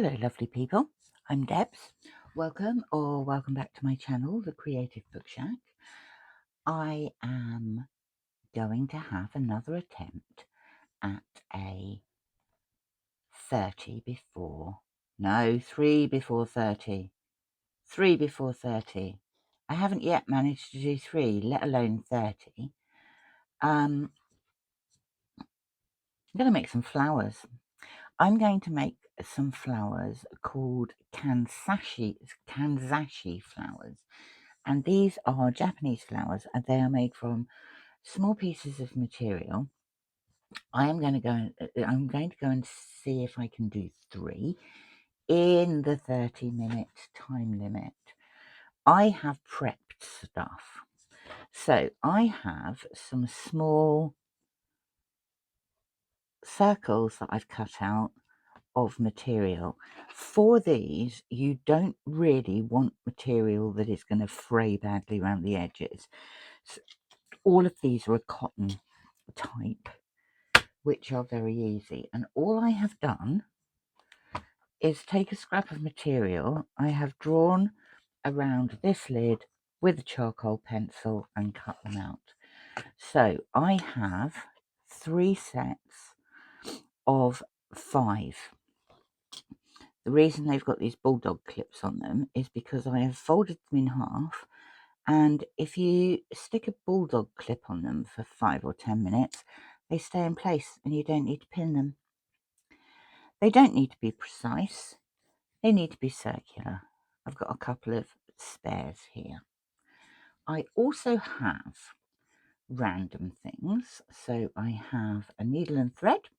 Hello lovely people, I'm Debs. Welcome back to my channel, The Creative Book Shack. I am going to have another attempt at a 3 before 30. 3 before 30. I haven't yet managed to do 3, let alone 30. I'm going to make some flowers. I'm going to make some flowers called kanzashi flowers. And these are Japanese flowers, and they are made from small pieces of material. I'm going to go and see if I can do 3 in the 30-minute time limit. I have prepped stuff. So I have some small circles that I've cut out of material. For these, you don't really want material that is going to fray badly around the edges. So all of these are a cotton type, which are very easy. And all I have done is take a scrap of material I have drawn around this lid with a charcoal pencil and cut them out. So I have 3 sets of 5. The reason they've got these bulldog clips on them is because I have folded them in half, and if you stick a bulldog clip on them for 5 or 10 minutes, they stay in place and you don't need to pin them. They don't need to be precise, they need to be circular. I've got a couple of spares here. I also have random things, so I have a needle and thread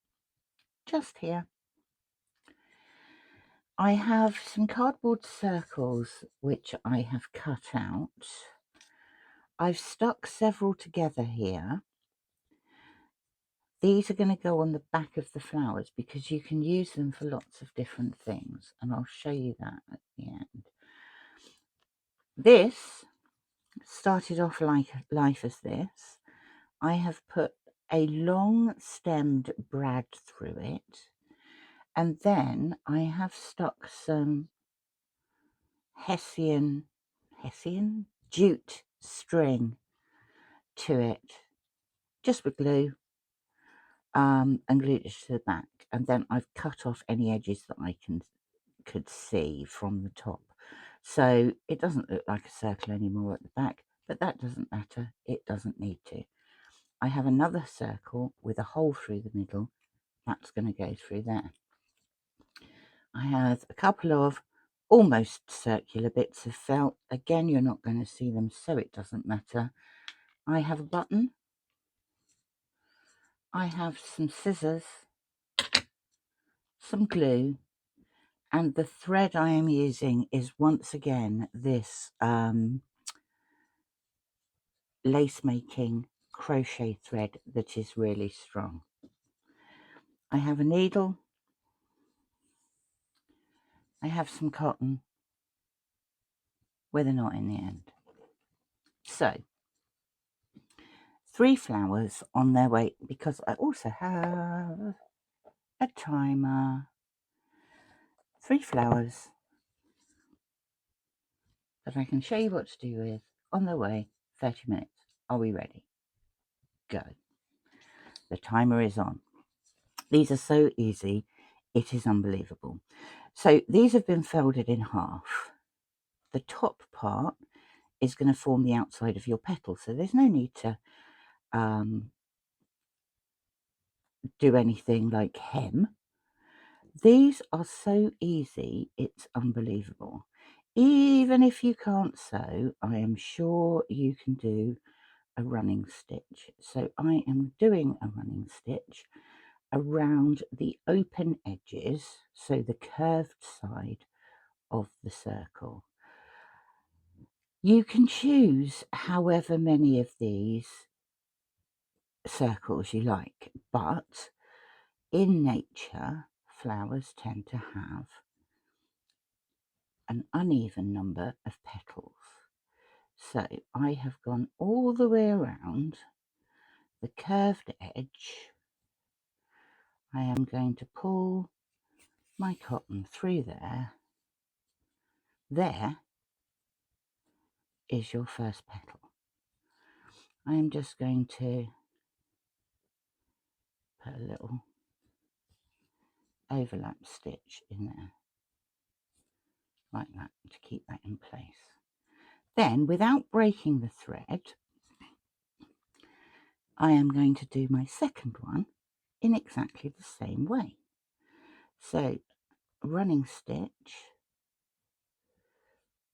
just here. I have some cardboard circles which I have cut out. I've stuck several together here. These are going to go on the back of the flowers because you can use them for lots of different things, and I'll show you that at the end. This started off like life as this. I have put a long stemmed brad through it, and then I have stuck some Hessian jute string to it, just with glue, and glued it to the back. And then I've cut off any edges that I could see from the top, so it doesn't look like a circle anymore at the back, but that doesn't matter, it doesn't need to. I have another circle with a hole through the middle. That's going to go through there. I have a couple of almost circular bits of felt. Again, you're not going to see them, so it doesn't matter. I have a button. I have some scissors, some glue, and the thread I am using is once again this lace making crochet thread that is really strong. I have a needle. I have some cotton with a knot in the end. So 3 flowers on their way, because I also have a timer. 3 flowers that I can show you what to do with on their way. 30 minutes. Are we ready? Go. The timer is on. These are so easy, it is unbelievable. So these have been folded in half. The top part is going to form the outside of your petal, so there's no need to do anything like hem. These are so easy, it's unbelievable. Even if you can't sew, I am sure you can do a running stitch. So I am doing a running stitch around the open edges, so the curved side of the circle. You can choose however many of these circles you like, but in nature, flowers tend to have an uneven number of petals. So I have gone all the way around the curved edge. I am going to pull my cotton through there. There is your first petal. I am just going to put a little overlap stitch in there, like that, to keep that in place. Then, without breaking the thread, I am going to do my second one in exactly the same way. So, running stitch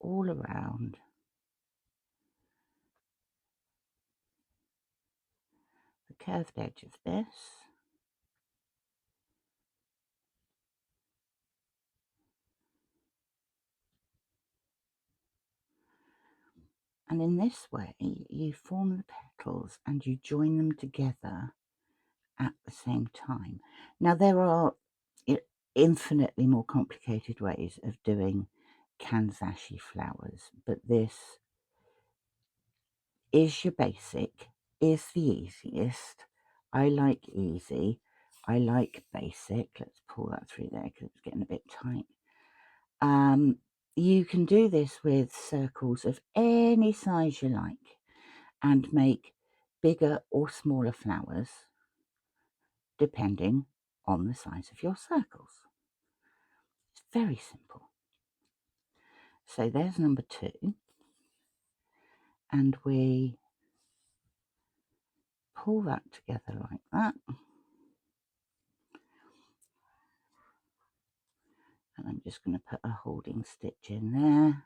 all around the curved edge of this. And in this way, you form the petals and you join them together at the same time. Now, there are infinitely more complicated ways of doing kanzashi flowers, but this is your basic, is the easiest. I like easy. I like basic. Let's pull that through there because it's getting a bit tight. You can do this with circles of any size you like and make bigger or smaller flowers depending on the size of your circles. It's very simple. So there's number 2, and we pull that together like that, and I'm just going to put a holding stitch in there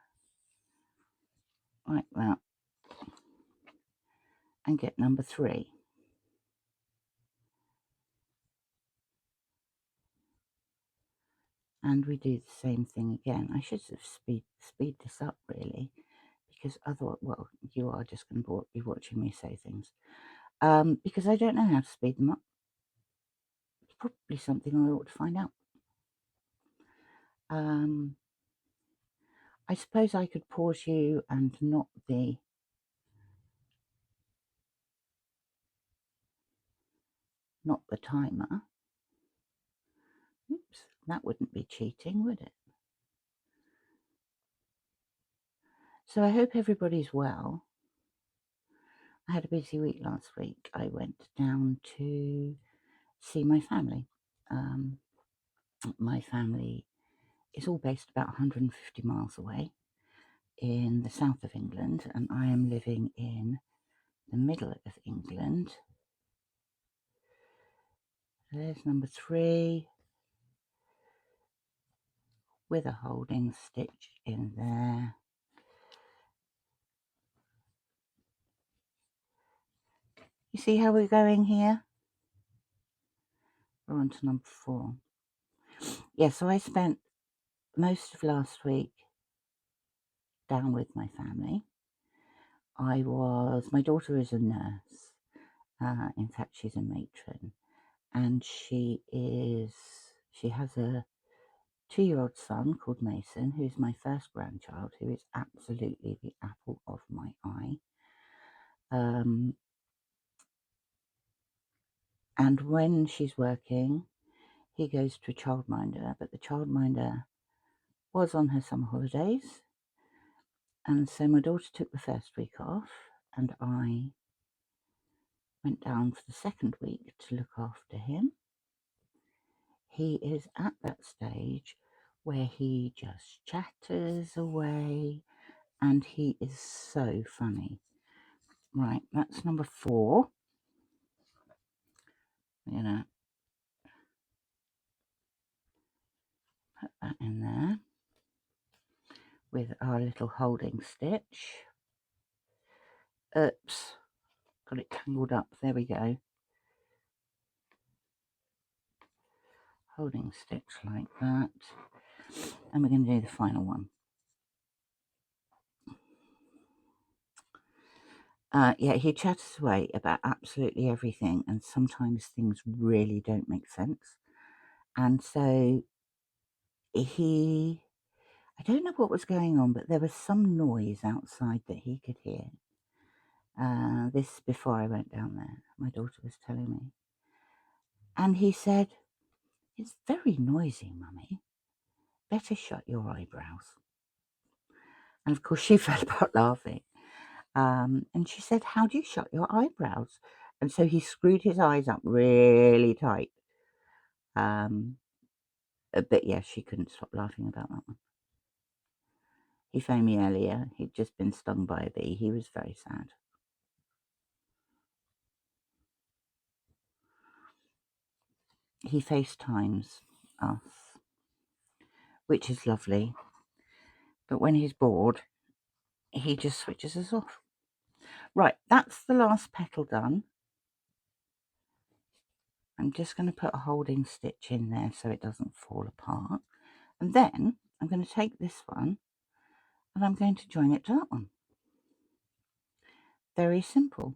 like that and get number 3. And we do the same thing again. I should have speed this up really, because otherwise, well, you are just going to be watching me say things, because I don't know how to speed them up. It's probably something I ought to find out. I suppose I could pause you and not the timer. Oops, that wouldn't be cheating, would it? So I hope everybody's well. I had a busy week last week. I went down to see my family. My family is all based about 150 miles away in the south of England, and I am living in the middle of England. There's number 3 with a holding stitch in there. You see how we're going here? We're on to number 4. Yeah, so I spent most of last week down with my family. My daughter is a nurse. In fact, she's a matron, and she has a 2-year-old son called Mason, who's my first grandchild, who is absolutely the apple of my eye. And when she's working, he goes to a childminder, but the childminder was on her summer holidays, and so my daughter took the first week off, and I went down for the second week to look after him. He is at that stage where he just chatters away, and he is so funny. Right, that's number 4. You know, put that in there with our little holding stitch. Oops, got it tangled up. There we go. Holding stitch like that, and we're going to do the final one. Yeah, he chatters away about absolutely everything, and sometimes things really don't make sense. And so I don't know what was going on, but there was some noise outside that he could hear. This before I went down there, my daughter was telling me. And he said, "It's very noisy, Mummy." better shut your eyebrows. And of course she fell apart laughing. And she said, how do you shut your eyebrows? And so he screwed his eyes up really tight. But yeah, she couldn't stop laughing about that one. He phoned me earlier. He'd just been stung by a bee. He was very sad. He FaceTimes us, which is lovely. But when he's bored, he just switches us off. Right, that's the last petal done. I'm just going to put a holding stitch in there so it doesn't fall apart. And then I'm going to take this one and I'm going to join it to that one. Very simple.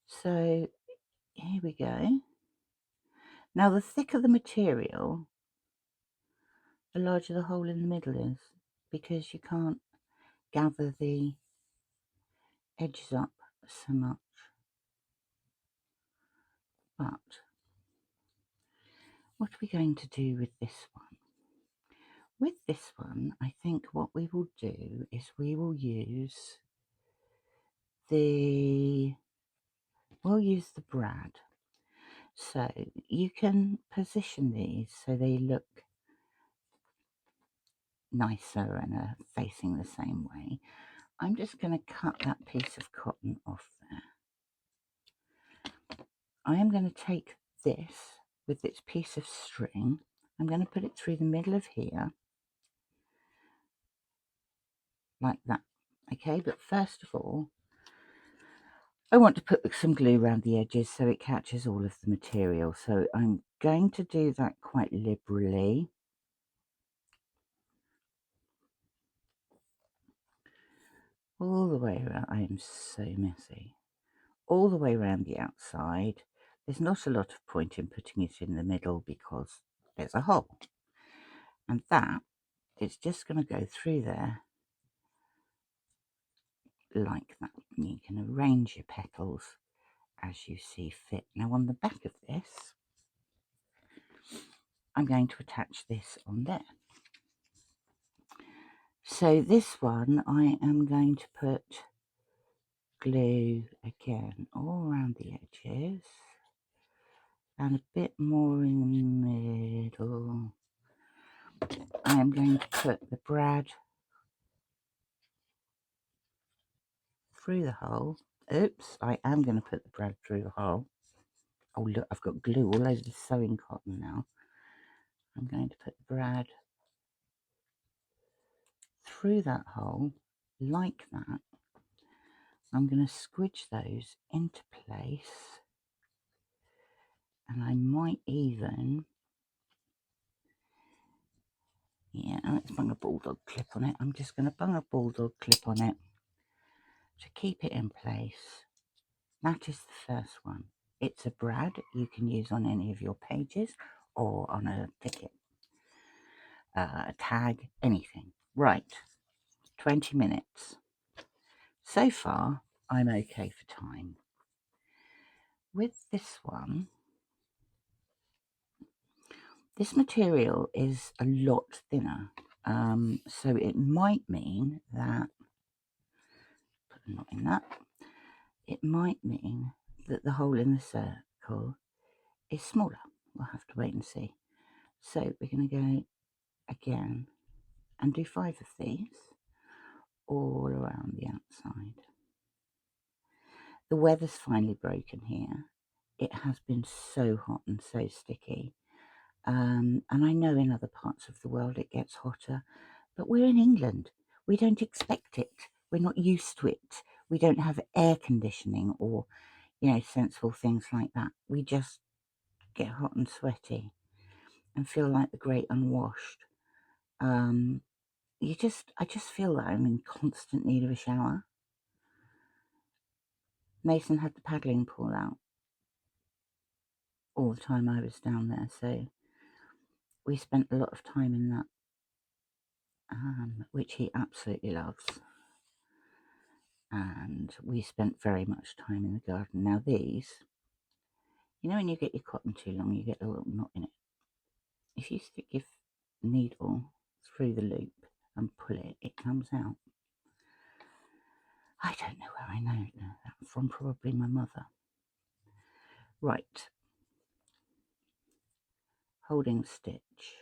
So here we go. Now the thicker the material, the larger the hole in the middle is, because you can't gather the edges up so much. But what are we going to do with this one? With this one, I think what we will do is we will use the brad. So you can position these so they look nicer and are facing the same way. I'm just going to cut that piece of cotton off there. I am going to take this with its piece of string. I'm going to put it through the middle of here, like that. Okay, but first of all, I want to put some glue around the edges so it catches all of the material. So I'm going to do that quite liberally. All the way around. I am so messy. All the way around the outside. There's not a lot of point in putting it in the middle because there's a hole. And that is just going to go through there like that. And you can arrange your petals as you see fit. Now on the back of this, I'm going to attach this on there. So this one I am going to put glue again all around the edges and a bit more in the middle. I am going to put the brad through the hole. Oops, I am going to put the brad through the hole. Oh look, I've got glue all over the sewing cotton now. I'm going to put the brad through that hole like that. I'm going to squidge those into place, and I might even, yeah, let's bung a bulldog clip on it. I'm just going to bung a bulldog clip on it to keep it in place. That is the first one. It's a brad you can use on any of your pages or on a ticket, a tag, anything. Right, 20 minutes. So far, I'm okay for time. With this one, this material is a lot thinner, so it might mean that, put a knot in that, it might mean that the hole in the circle is smaller. We'll have to wait and see. So we're going to go again and do 5 of these all around the outside. The weather's finally broken here. It has been so hot and so sticky. And I know in other parts of the world it gets hotter, but we're in England. We don't expect it. We're not used to it. We don't have air conditioning or, sensible things like that. We just get hot and sweaty and feel like the great unwashed. I just feel that I'm in constant need of a shower. Mason had the paddling pool out all the time I was down there, so we spent a lot of time in that, which he absolutely loves. And we spent very much time in the garden. Now these, when you get your cotton too long, you get a little knot in it. If you stick your needle through the loop and pull it, it comes out. I don't know where I know it now. That's from probably my mother. Right. Holding stitch.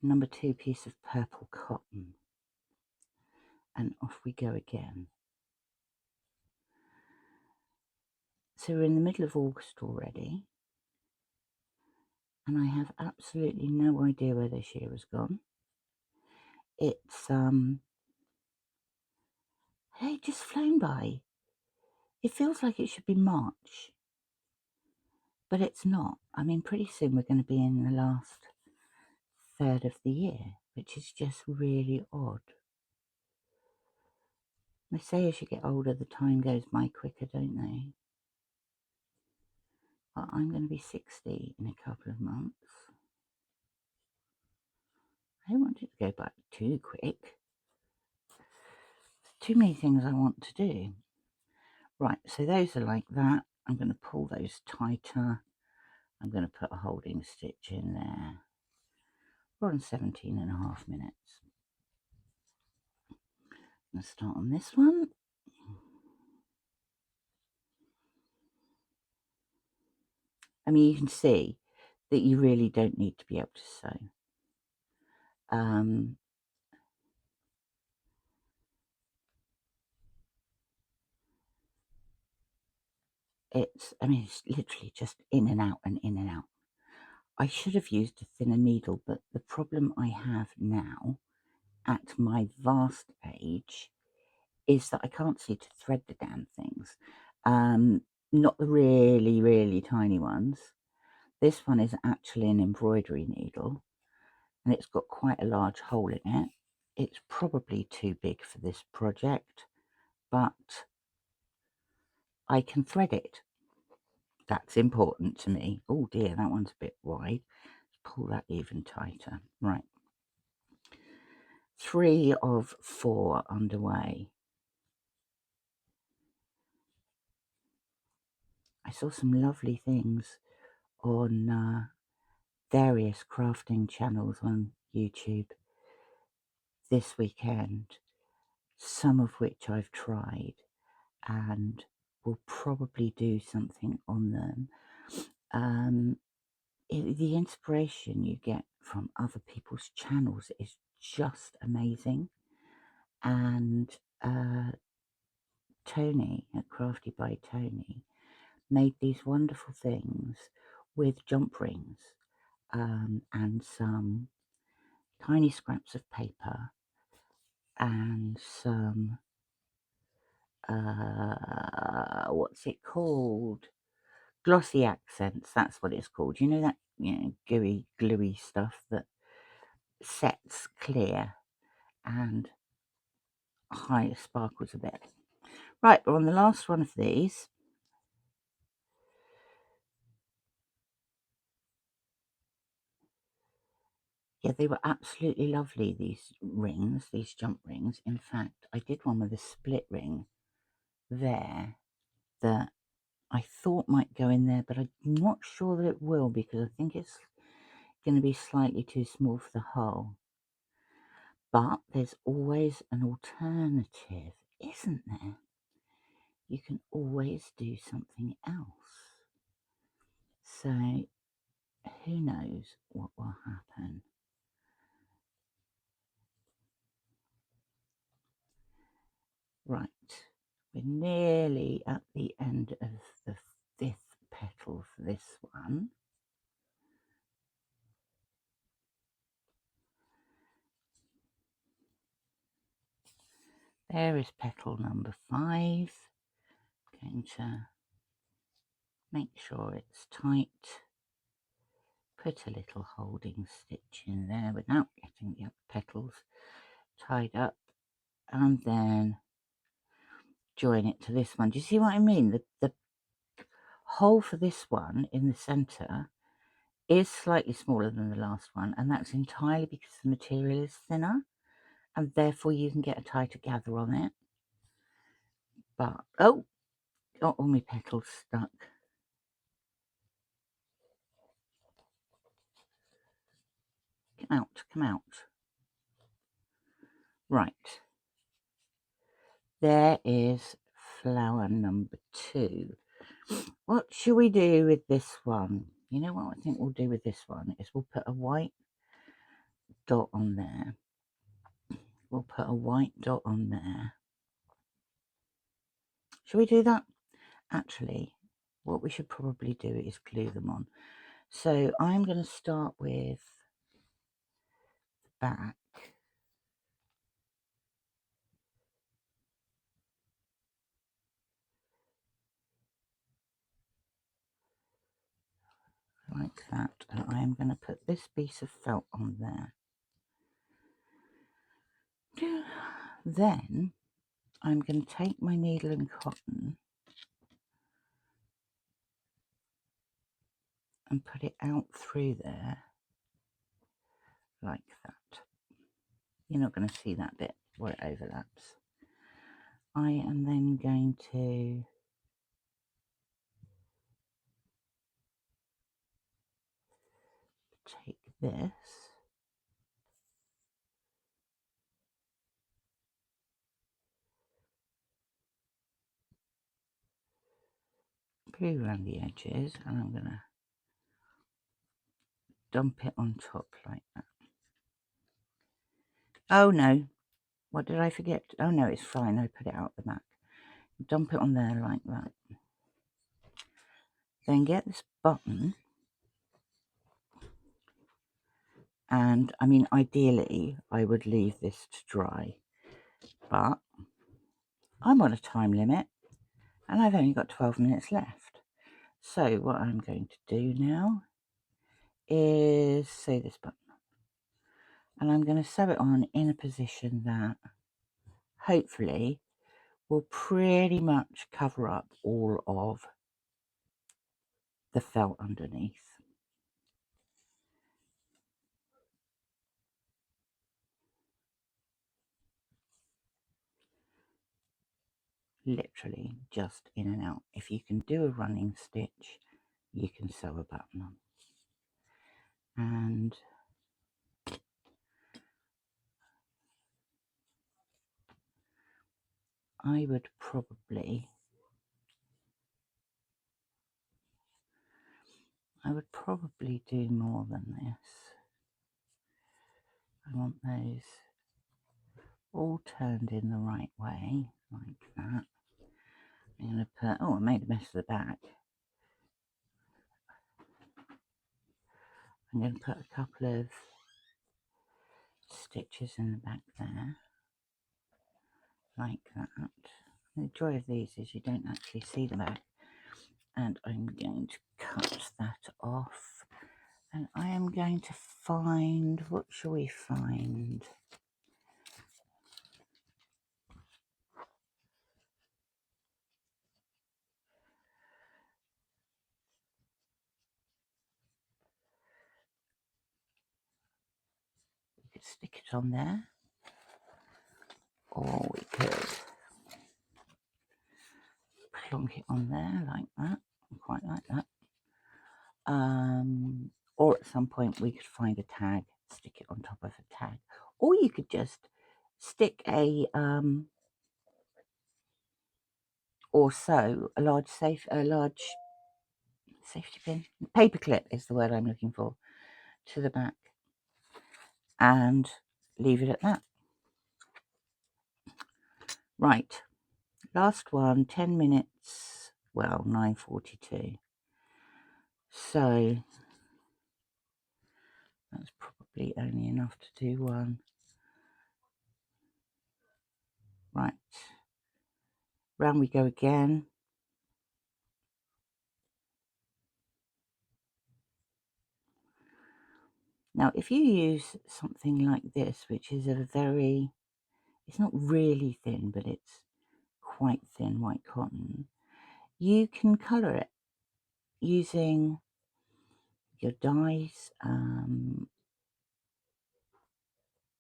Number 2 piece of purple cotton. And off we go again. So we're in the middle of August already. And I have absolutely no idea where this year has gone. It's, hey, just flown by. It feels like it should be March. But it's not. I mean, pretty soon we're going to be in the last third of the year, which is just really odd. They say as you get older, the time goes by quicker, don't they? Well, I'm going to be 60 in a couple of months. I don't want it to go by too quick. Too many things I want to do. Right, so those are like that. I'm going to pull those tighter. I'm going to put a holding stitch in there. We're on 17.5 minutes. I'm going to start on this one. I mean, you can see that you really don't need to be able to sew. I mean, it's literally just in and out and in and out. I should have used a thinner needle, but the problem I have now at my vast age is that I can't see to thread the damn things. Not the really, really tiny ones. This one is actually an embroidery needle, and it's got quite a large hole in it. It's probably too big for this project, but I can thread it. That's important to me. Oh dear, that one's a bit wide. Let's pull that even tighter. Right. 3 of 4 underway. I saw some lovely things on various crafting channels on YouTube this weekend, some of which I've tried and will probably do something on them. The inspiration you get from other people's channels is just amazing. And Toni at Crafty by Toni made these wonderful things with jump rings and some tiny scraps of paper and some what's it called, glossy accents. That's what it's called. You know that, you know, gooey gluey stuff that sets clear and sparkles a bit. Right, we're on the last one of these. Yeah, they were absolutely lovely, these rings, these jump rings. In fact, I did one with a split ring there that I thought might go in there, but I'm not sure that it will because I think it's going to be slightly too small for the hole. But there's always an alternative, isn't there? You can always do something else. So who knows what will happen. Right, we're nearly at the end of the 5th petal for this one. There is petal number 5. Going to make sure it's tight. Put a little holding stitch in there without getting the other petals tied up, and then join it to this one. Do you see what I mean? The hole for this one in the center is slightly smaller than the last one, and that's entirely because the material is thinner, and therefore you can get a tighter gather on it. But oh, got all my petals stuck. out, come out. Right. There is flower number 2. What should we do with this one? You know what I think we'll do with this one is we'll put a white dot on there. We'll put a white dot on there. Should we do that? Actually, what we should probably do is glue them on. So I'm going to start with the back. Like that, and I am going to put this piece of felt on there. Then I'm going to take my needle and cotton and put it out through there like that. You're not going to see that bit where it overlaps. I am then going to take this glue around the edges, and I'm going to dump it on top like that. Oh no, what did I forget? Oh no, it's fine, I put it out the back. Dump it on there like that. Then get this button, and I mean ideally I would leave this to dry, but I'm on a time limit and I've only got 12 minutes left. So what I'm going to do now is sew this button, and I'm going to sew it on in a position that hopefully will pretty much cover up all of the felt underneath. Literally just in and out. If you can do a running stitch, you can sew a button on. And I would probably do more than this. I want those all turned in the right way, like that. I'm going to put, oh, I made a mess of the back. I'm going to put a couple of stitches in the back there, like that. The joy of these is you don't actually see the back. And I'm going to cut that off. And I am going to find, what shall we find? We could stick it on there, or we could plonk it on there like that. I quite like that. Or at some point we could find a tag, stick it on top of a tag, or you could just stick a or sew a large safety pin, paper clip is the word I'm looking for, to the back, and leave it at that. Right, last one, 10 minutes, well, 9:42. So that's probably only enough to do one. Right, round we go again. Now, if you use something like this, which is it's not really thin, but it's quite thin white cotton, you can colour it using your dyes.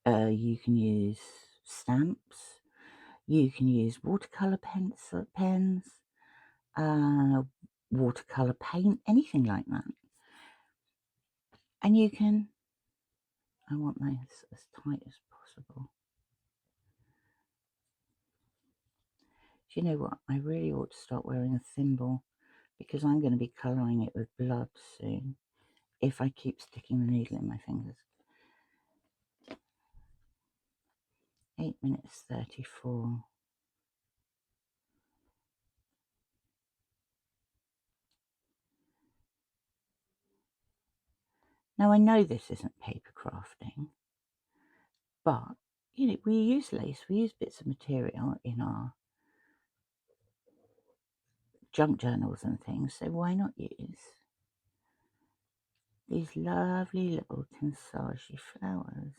You can use stamps, you can use watercolour pens, watercolour paint, anything like that. And you can, I want this as tight as possible. Do you know what? I really ought to start wearing a thimble because I'm going to be colouring it with blood soon if I keep sticking the needle in my fingers. 8 minutes 34. Now I know this isn't paper crafting, but you know, we use lace, we use bits of material in our junk journals and things, so why not use these lovely little kanzashi flowers?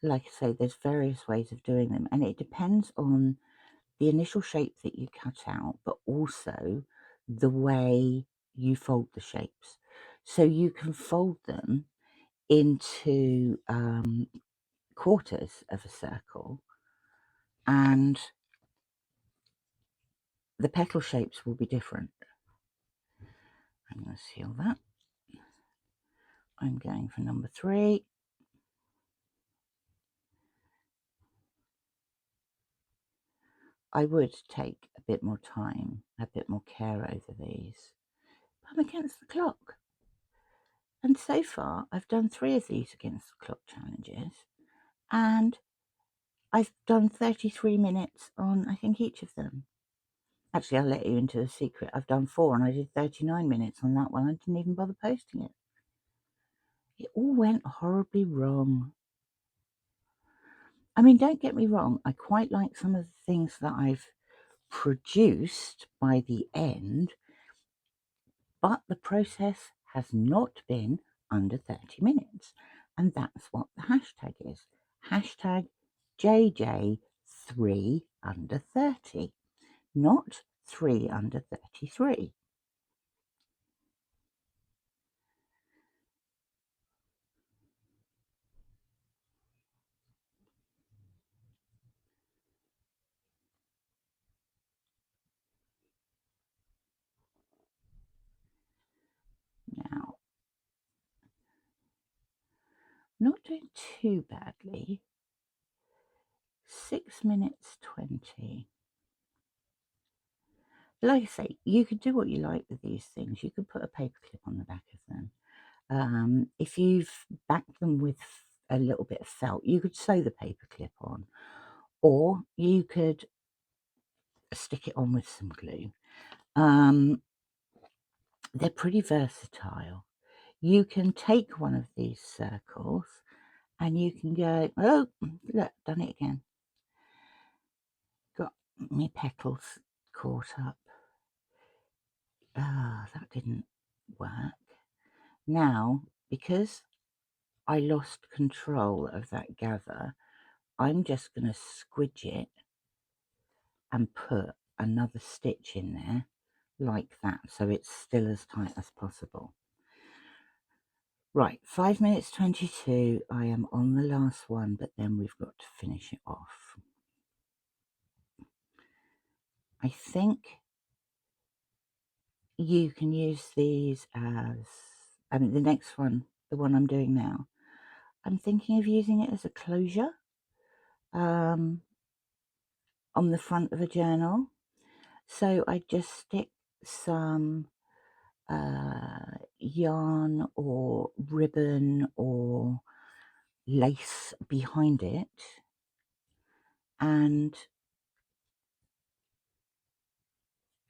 Like I say, there's various ways of doing them, and it depends on the initial shape that you cut out, but also the way you fold the shapes. So you can fold them into quarters of a circle, and the petal shapes will be different. I'm going to seal that. I'm going for number 3. I would take a bit more time, a bit more care over these. But I'm against the clock. And so far, I've done 3 of these against the clock challenges. And I've done 33 minutes on, I think, each of them. Actually, I'll let you into a secret. I've done 4 and I did 39 minutes on that one. I didn't even bother posting it. It all went horribly wrong. I mean, don't get me wrong. I quite like some of the things that I've produced by the end, but the process has not been under 30 minutes. And that's what the hashtag is. Hashtag JJ3 under 30, not 3 under 33. Now, not doing too badly. 6 minutes 20. Like I say, you could do what you like with these things. You could put a paper clip on the back of them. If you've backed them with a little bit of felt, you could sew the paper clip on, or you could stick it on with some glue. They're pretty versatile. You can take one of these circles and you can go, oh, look, done it again. Got my petals caught up. Ah, that didn't work. Now, because I lost control of that gather, I'm just going to squidge it and put another stitch in there like that, so it's still as tight as possible. Right, 5 minutes 22. I am on the last one, but then we've got to finish it off. I think you can use these as, I mean, the next one, the one I'm doing now, I'm thinking of using it as a closure on the front of a journal. So I just stick some yarn or ribbon or lace behind it, and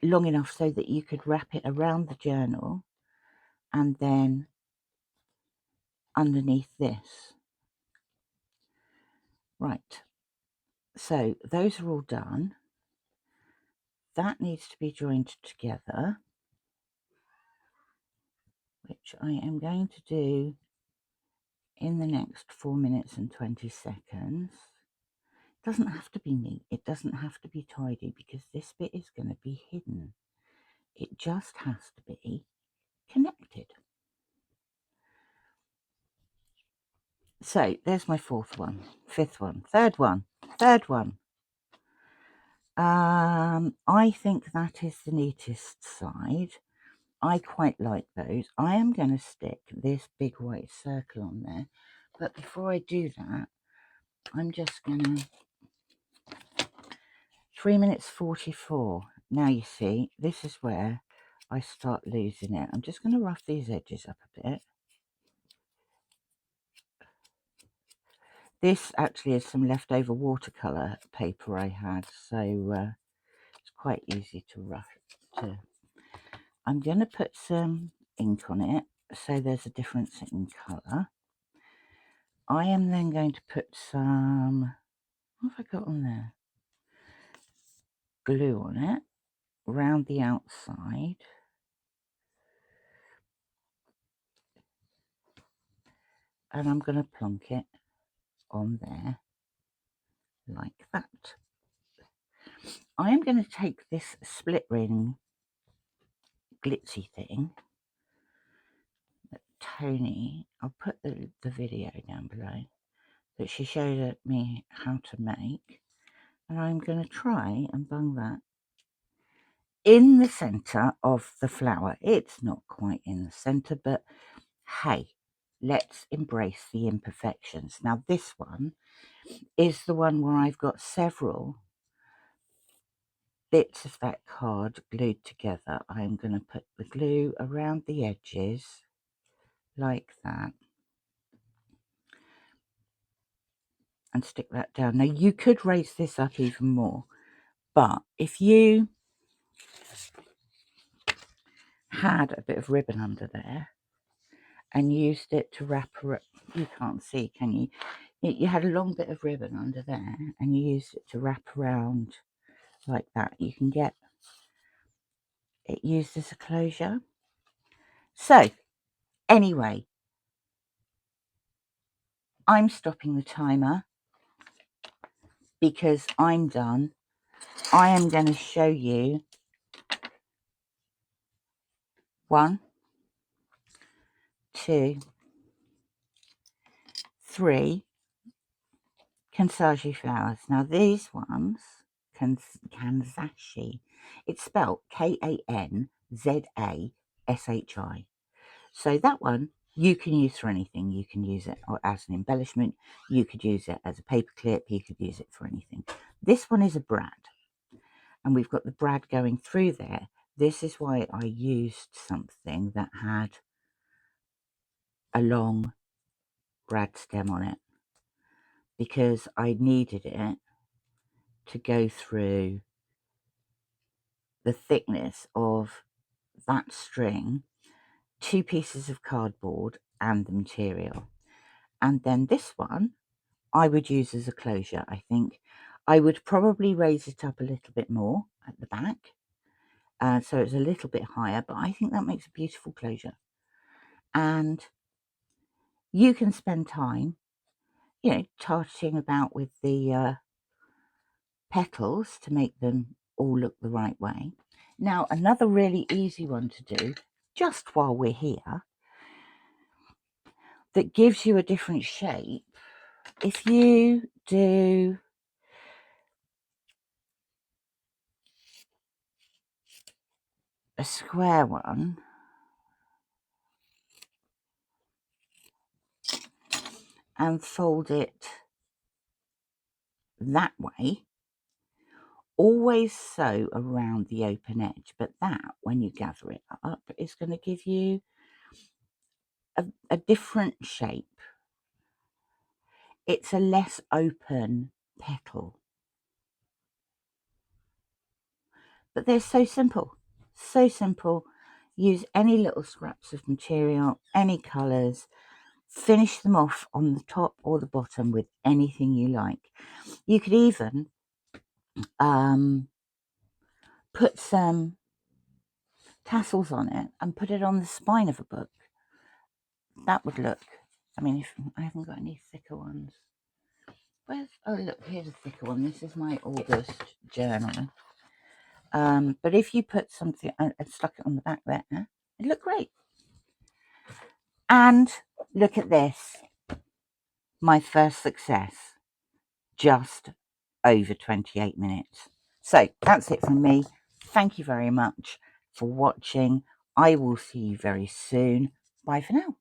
long enough so that you could wrap it around the journal and then underneath this. Right, so those are all done. That needs to be joined together, which I am going to do in the next 4 minutes and 20 seconds. It doesn't have to be neat, it doesn't have to be tidy, because this bit is going to be hidden. It just has to be connected. So there's my 4th one, 5th one, 3rd one, 3rd one. I think that is the neatest side. I quite like those. I am going to stick this big white circle on there, but before I do that, I'm just going to 3 minutes 44. Now you see, this is where I start losing it. I'm just going to rough these edges up a bit. This actually is some leftover watercolour paper I had, so it's quite easy to rough. I'm going to put some ink on it so there's a difference in colour. I am then going to put some, what have I got on there? Glue on it, around the outside. And I'm going to plonk it on there like that. I am going to take this split ring glitzy thing that Toni, I'll put the video down below, that she showed me how to make, and I'm going to try and bung that in the centre of the flower. It's not quite in the centre, but hey, let's embrace the imperfections. Now this one is the one where I've got several bits of that card glued together. I'm going to put the glue around the edges like that and stick that down. Now you could raise this up even more, but if you had a bit of ribbon under there and used it to wrap around, you can't see, can you? You had a long bit of ribbon under there and you used it to wrap around like that, you can get it used as a closure. So anyway, I'm stopping the timer because I'm done. I am going to show you 1, 2, 3 kanzashi flowers. Now these ones, kanzashi, it's spelled Kanzashi. So that one you can use for anything. You can use it as an embellishment, you could use it as a paper clip, you could use it for anything. This one is a brad, and we've got the brad going through there. This is why I used something that had a long brad stem on it, because I needed it to go through the thickness of that string, 2 pieces of cardboard and the material. And then this one I would use as a closure. I think I would probably raise it up a little bit more at the back, so it's a little bit higher, but I think that makes a beautiful closure. And you can spend time, you know, tarting about with the petals to make them all look the right way. Now another really easy one to do, just while we're here, that gives you a different shape, if you do a square one and fold it that way, always sew around the open edge, but that, when you gather it up, is going to give you a different shape. It's a less open petal, but they're so simple, so simple. Use any little scraps of material, any colours, finish them off on the top or the bottom with anything you like. You could even put some tassels on it and put it on the spine of a book. That would look, I mean, if I haven't got any thicker ones. Where's, oh look, here's a thicker one. This is my August journal. But if you put something and stuck it on the back there, it'd look great. And look at this, my first success, just over 28 minutes. So that's it from me. Thank you very much for watching. I will see you very soon. Bye for now.